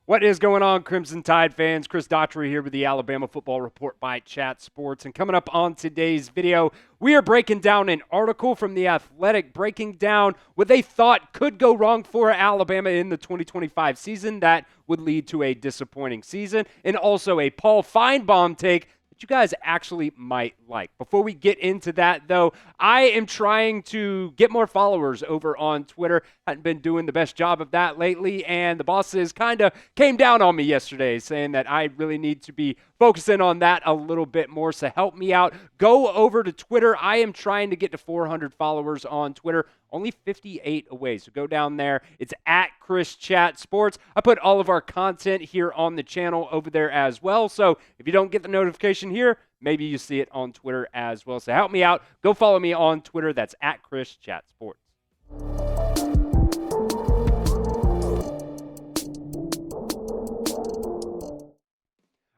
What is going on, Crimson Tide fans? Chris Daughtery here with the Alabama Football Report by Chat Sports. And coming up on today's video, we are breaking down an article from The Athletic, breaking down what they thought could go wrong for Alabama in the 2025 season that would lead to a disappointing season, and also a Paul Finebaum take you guys actually might like. Before we get into that, though, I am trying to get more followers over on Twitter. Hadn't been doing the best job of that lately, and the bosses kind of came down on me yesterday saying that I really need to be focusing on that a little bit more, so help me out. Go over to Twitter. I am trying to get to 400 followers on Twitter. Only 58 away, so go down there. It's at Chris Chat Sports. I put all of our content here on the channel over there as well, so if you don't get the notification here, maybe you see it on Twitter as well. So help me out. Go follow me on Twitter. That's at Chris Chat Sports.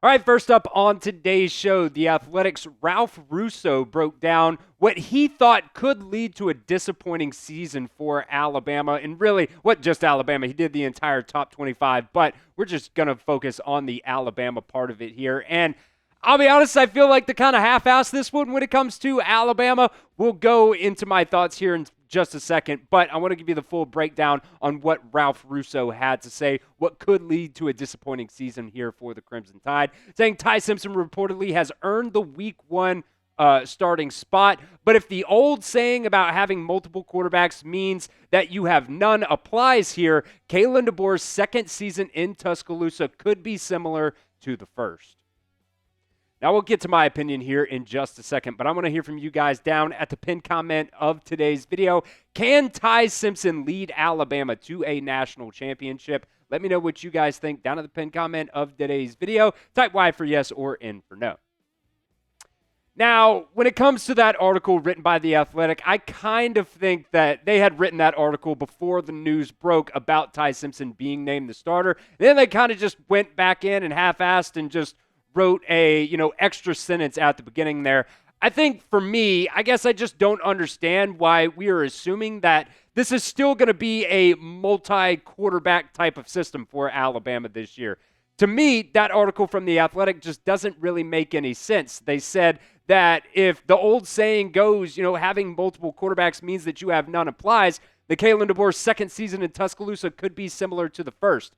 All right, first up on today's show, The Athletic's Ralph Russo broke down what he thought could lead to a disappointing season for Alabama, and really, what just Alabama? He did the entire top 25, but we're just going to focus on the Alabama part of it here. And I'll be honest, I feel like to kind of half-ass this one when it comes to Alabama. We'll go into my thoughts here in just a second, but I want to give you the full breakdown on what Ralph Russo had to say, what could lead to a disappointing season here for the Crimson Tide, saying Ty Simpson reportedly has earned the week one starting spot, but if the old saying about having multiple quarterbacks means that you have none applies here, Kalen DeBoer's second season in Tuscaloosa could be similar to the first. Now, we'll get to my opinion here in just a second, but I want to hear from you guys down at the pinned comment of today's video. Can Ty Simpson lead Alabama to a national championship? Let me know what you guys think down at the pinned comment of today's video. Type Y for yes or N for no. Now, when it comes to that article written by The Athletic, I kind of think that they had written that article before the news broke about Ty Simpson being named the starter. And then they kind of just went back in and half-assed and just wrote a, extra sentence at the beginning there. I think for me, I guess I just don't understand why we are assuming that this is still going to be a multi-quarterback type of system for Alabama this year. To me, that article from The Athletic just doesn't really make any sense. They said that if the old saying goes, having multiple quarterbacks means that you have none applies, the Kalen DeBoer's second season in Tuscaloosa could be similar to the first.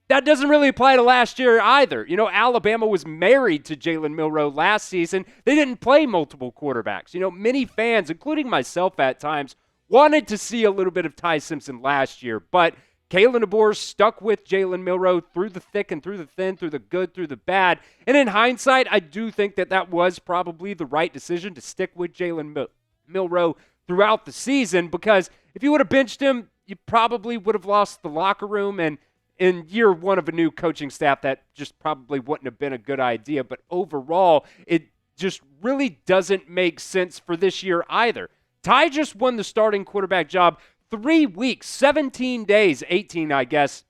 That doesn't really apply to last year either. Alabama was married to Jalen Milroe last season. They didn't play multiple quarterbacks. Many fans, including myself at times, wanted to see a little bit of Ty Simpson last year, but Kalen DeBoer stuck with Jalen Milroe through the thick and through the thin, through the good, through the bad. And in hindsight, I do think that was probably the right decision to stick with Jalen Milroe throughout the season, because if you would have benched him, you probably would have lost the locker room, and in year one of a new coaching staff, that just probably wouldn't have been a good idea. But overall, it just really doesn't make sense for this year either. Ty just won the starting quarterback job 3 weeks, 17 days, 18, I guess,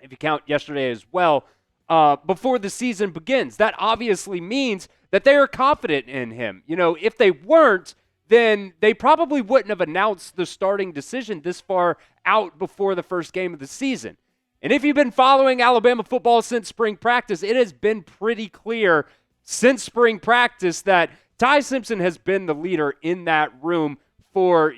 if you count yesterday as well, before the season begins. That obviously means that they are confident in him. If they weren't, then they probably wouldn't have announced the starting decision this far out before the first game of the season. And if you've been following Alabama football since spring practice, it has been pretty clear since spring practice that Ty Simpson has been the leader in that room for,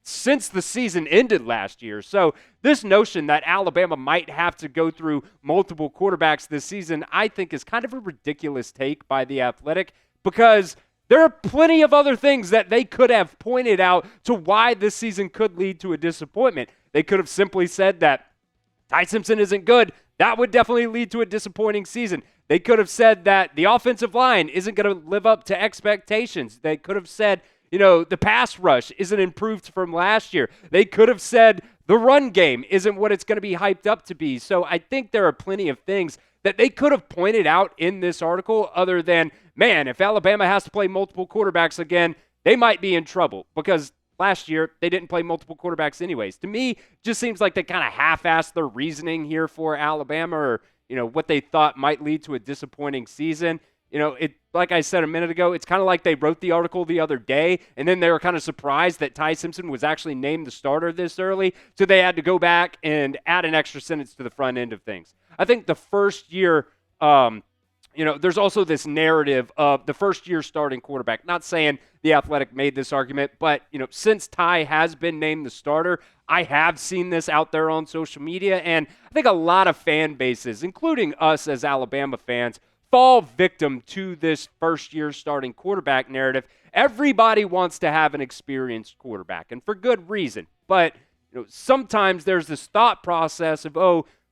since the season ended last year. So this notion that Alabama might have to go through multiple quarterbacks this season, I think is kind of a ridiculous take by The Athletic, because there are plenty of other things that they could have pointed out to why this season could lead to a disappointment. They could have simply said that Ty Simpson isn't good. That would definitely lead to a disappointing season. They could have said that the offensive line isn't going to live up to expectations. They could have said, the pass rush isn't improved from last year. They could have said the run game isn't what it's going to be hyped up to be. So I think there are plenty of things that they could have pointed out in this article other than, man, if Alabama has to play multiple quarterbacks again, they might be in trouble, because last year, they didn't play multiple quarterbacks anyways. To me, just seems like they kind of half-assed their reasoning here for Alabama, or, what they thought might lead to a disappointing season. like I said a minute ago, it's kind of like they wrote the article the other day, and then they were kind of surprised that Ty Simpson was actually named the starter this early, so they had to go back and add an extra sentence to the front end of things. I think the first year, there's also this narrative of the first-year starting quarterback. Not saying the Athletic made this argument, but, since Ty has been named the starter, I have seen this out there on social media, and I think a lot of fan bases, including us as Alabama fans, fall victim to this first-year starting quarterback narrative. Everybody wants to have an experienced quarterback, and for good reason. But sometimes there's this thought process of,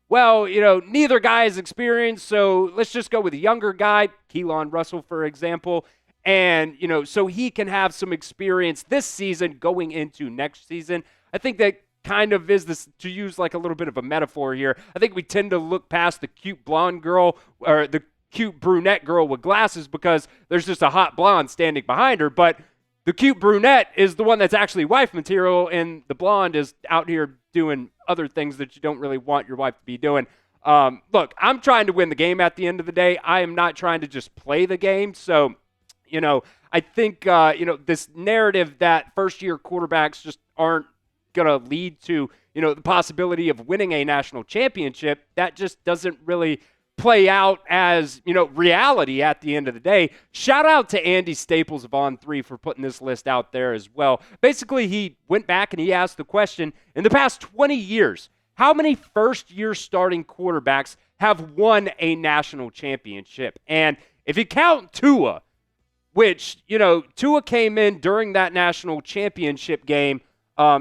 neither guy is experienced, so let's just go with a younger guy, Russo, for example, and, so he can have some experience this season going into next season. I think that kind of is this, to use like a little bit of a metaphor here, I think we tend to look past the cute blonde girl or the cute brunette girl with glasses because there's just a hot blonde standing behind her, but the cute brunette is the one that's actually wife material, and the blonde is out here doing other things that you don't really want your wife to be doing. Look, I'm trying to win the game at the end of the day. I am not trying to just play the game. So, I think, this narrative that first-year quarterbacks just aren't going to lead to, the possibility of winning a national championship, that just doesn't really play out as, reality at the end of the day. Shout out to Andy Staples of On3 for putting this list out there as well. Basically, he went back and he asked the question, in the past 20 years, how many first-year starting quarterbacks have won a national championship? And if you count Tua, which, Tua came in during that national championship game,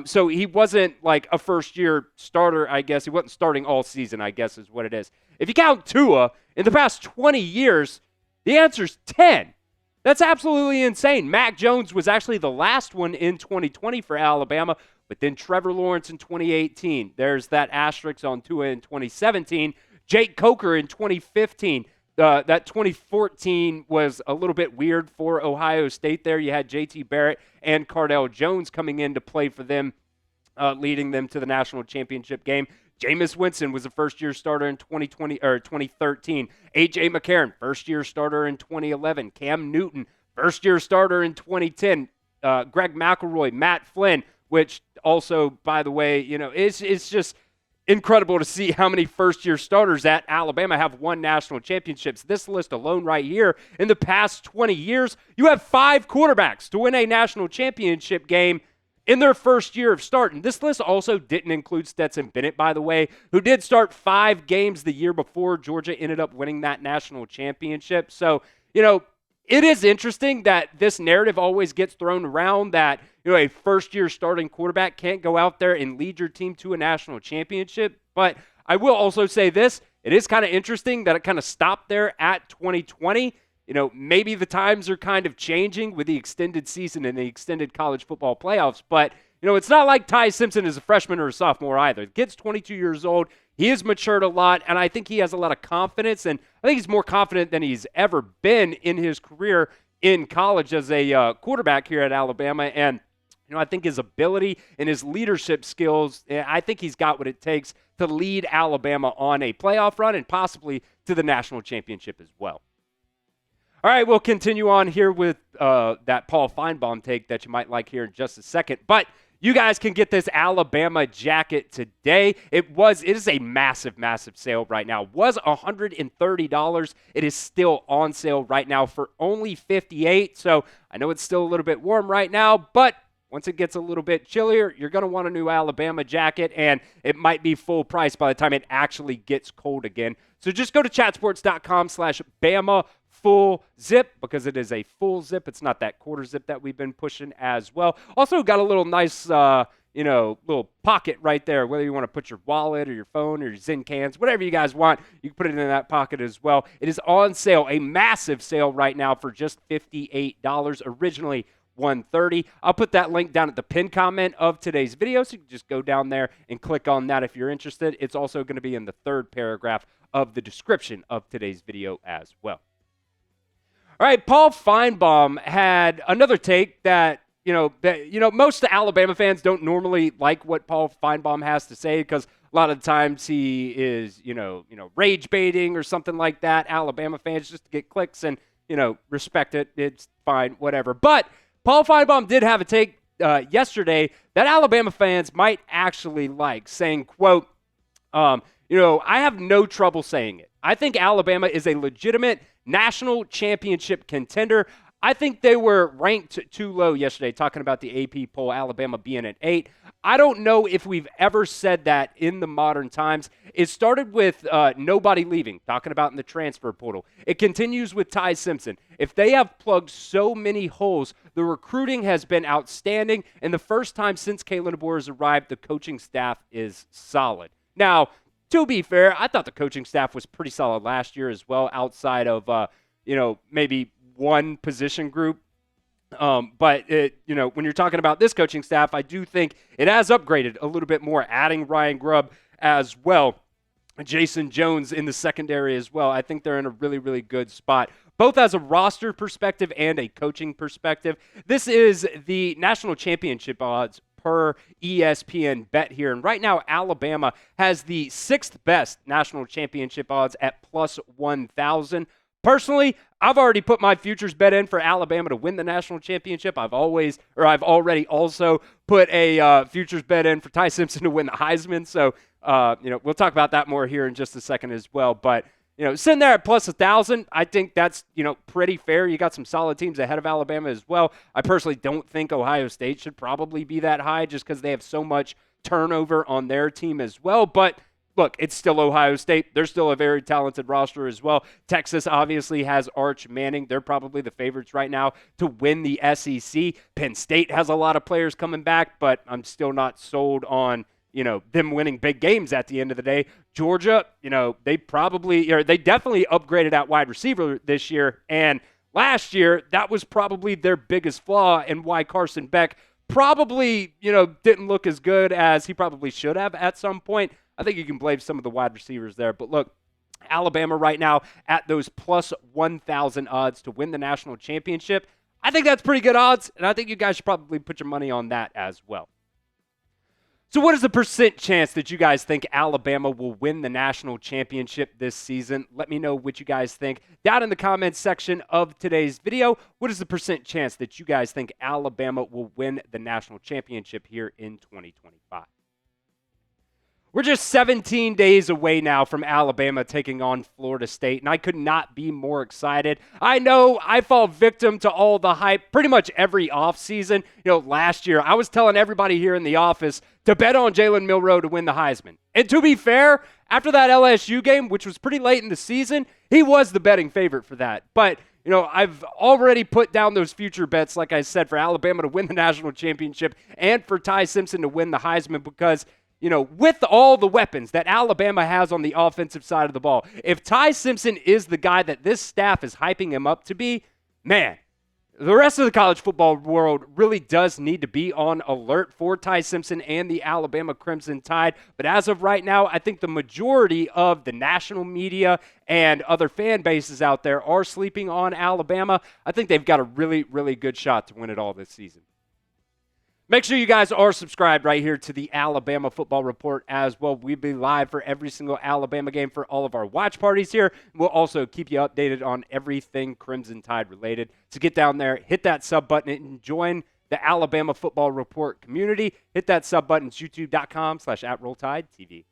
so he wasn't like a first-year starter, I guess. He wasn't starting all season, I guess is what it is. If you count Tua, in the past 20 years, the answer's 10. That's absolutely insane. Mac Jones was actually the last one in 2020 for Alabama, but then Trevor Lawrence in 2018. There's that asterisk on Tua in 2017. Jake Coker in 2015. That 2014 was a little bit weird for Ohio State there. You had JT Barrett and Cardell Jones coming in to play for them, leading them to the national championship game. Jameis Winston was a first-year starter in 2013. A.J. McCarron, first-year starter in 2011. Cam Newton, first-year starter in 2010. Greg McElroy, Matt Flynn, which also, by the way, it's just incredible to see how many first-year starters at Alabama have won national championships. This list alone right here, in the past 20 years, you have 5 quarterbacks to win a national championship game in their first year of starting. This list also didn't include Stetson Bennett, by the way, who did start 5 games the year before Georgia ended up winning that national championship. So, it is interesting that this narrative always gets thrown around that, a first-year starting quarterback can't go out there and lead your team to a national championship. But I will also say this, it is kind of interesting that it kind of stopped there at 2020. Maybe the times are kind of changing with the extended season and the extended college football playoffs, but, it's not like Ty Simpson is a freshman or a sophomore either. The kid's 22 years old. He has matured a lot, and I think he has a lot of confidence, and I think he's more confident than he's ever been in his career in college as a quarterback here at Alabama, and I think his ability and his leadership skills, I think he's got what it takes to lead Alabama on a playoff run and possibly to the national championship as well. All right, we'll continue on here with that Paul Finebaum take that you might like here in just a second. But you guys can get this Alabama jacket today. It is a massive, massive sale right now. It was $130. It is still on sale right now for only $58. So I know it's still a little bit warm right now, but once it gets a little bit chillier, you're going to want a new Alabama jacket, and it might be full price by the time it actually gets cold again. So just go to chatsports.com/Bama full zip, because it is a full zip. It's not that quarter zip that we've been pushing as well. Also got a little nice, little pocket right there, whether you want to put your wallet or your phone or your Zen cans, whatever you guys want, you can put it in that pocket as well. It is on sale, a massive sale right now for just $58, originally $130. I'll put that link down at the pinned comment of today's video, so you can just go down there and click on that if you're interested. It's also going to be in the third paragraph of the description of today's video as well. All right, Paul Finebaum had another take that, most Alabama fans don't normally like what Paul Finebaum has to say, because a lot of times he is, rage baiting or something like that. Alabama fans just to get clicks, and respect it. It's fine, whatever. But Paul Finebaum did have a take yesterday that Alabama fans might actually like, saying, quote, I have no trouble saying it. I think Alabama is a legitimate national championship contender. I think they were ranked too low yesterday, talking about the AP poll, Alabama being at 8. I don't know if we've ever said that in the modern times. It started with nobody leaving, talking about in the transfer portal. It continues with Ty Simpson. If they have plugged so many holes, the recruiting has been outstanding, and the first time since Kalen DeBoer has arrived, the coaching staff is solid. Now, to be fair, I thought the coaching staff was pretty solid last year as well, outside of, maybe one position group. But when you're talking about this coaching staff, I do think it has upgraded a little bit more, adding Ryan Grubb as well, Jason Jones in the secondary as well. I think they're in a really, really good spot, both as a roster perspective and a coaching perspective. This is the national championship odds per ESPN bet here. And right now, Alabama has the 6th best national championship odds at plus 1,000. Personally, I've already put my futures bet in for Alabama to win the national championship. I've already also put a futures bet in for Ty Simpson to win the Heisman. So, we'll talk about that more here in just a second as well. But, sitting there at plus 1,000, I think that's, pretty fair. You got some solid teams ahead of Alabama as well. I personally don't think Ohio State should probably be that high just because they have so much turnover on their team as well. But look, it's still Ohio State. They're still a very talented roster as well. Texas obviously has Arch Manning. They're probably the favorites right now to win the SEC. Penn State has a lot of players coming back, but I'm still not sold on, them winning big games at the end of the day. Georgia, they definitely upgraded at wide receiver this year. And last year, that was probably their biggest flaw and why Carson Beck probably, didn't look as good as he probably should have at some point. I think you can blame some of the wide receivers there. But look, Alabama right now at those plus 1,000 odds to win the national championship. I think that's pretty good odds, and I think you guys should probably put your money on that as well. So what is the percent chance that you guys think Alabama will win the national championship this season? Let me know what you guys think down in the comments section of today's video. What is the percent chance that you guys think Alabama will win the national championship here in 2025? We're just 17 days away now from Alabama taking on Florida State, and I could not be more excited. I know I fall victim to all the hype pretty much every offseason. Last year, I was telling everybody here in the office to bet on Jalen Milroe to win the Heisman. And to be fair, after that LSU game, which was pretty late in the season, he was the betting favorite for that. But I've already put down those future bets, like I said, for Alabama to win the national championship and for Ty Simpson to win the Heisman because with all the weapons that Alabama has on the offensive side of the ball, if Ty Simpson is the guy that this staff is hyping him up to be, man, the rest of the college football world really does need to be on alert for Ty Simpson and the Alabama Crimson Tide. But as of right now, I think the majority of the national media and other fan bases out there are sleeping on Alabama. I think they've got a really, really good shot to win it all this season. Make sure you guys are subscribed right here to the Alabama Football Report as well. We'll be live for every single Alabama game for all of our watch parties here. We'll also keep you updated on everything Crimson Tide related. So get down there, hit that sub button, and join the Alabama Football Report community. Hit that sub button. It's youtube.com/@RollTideTV.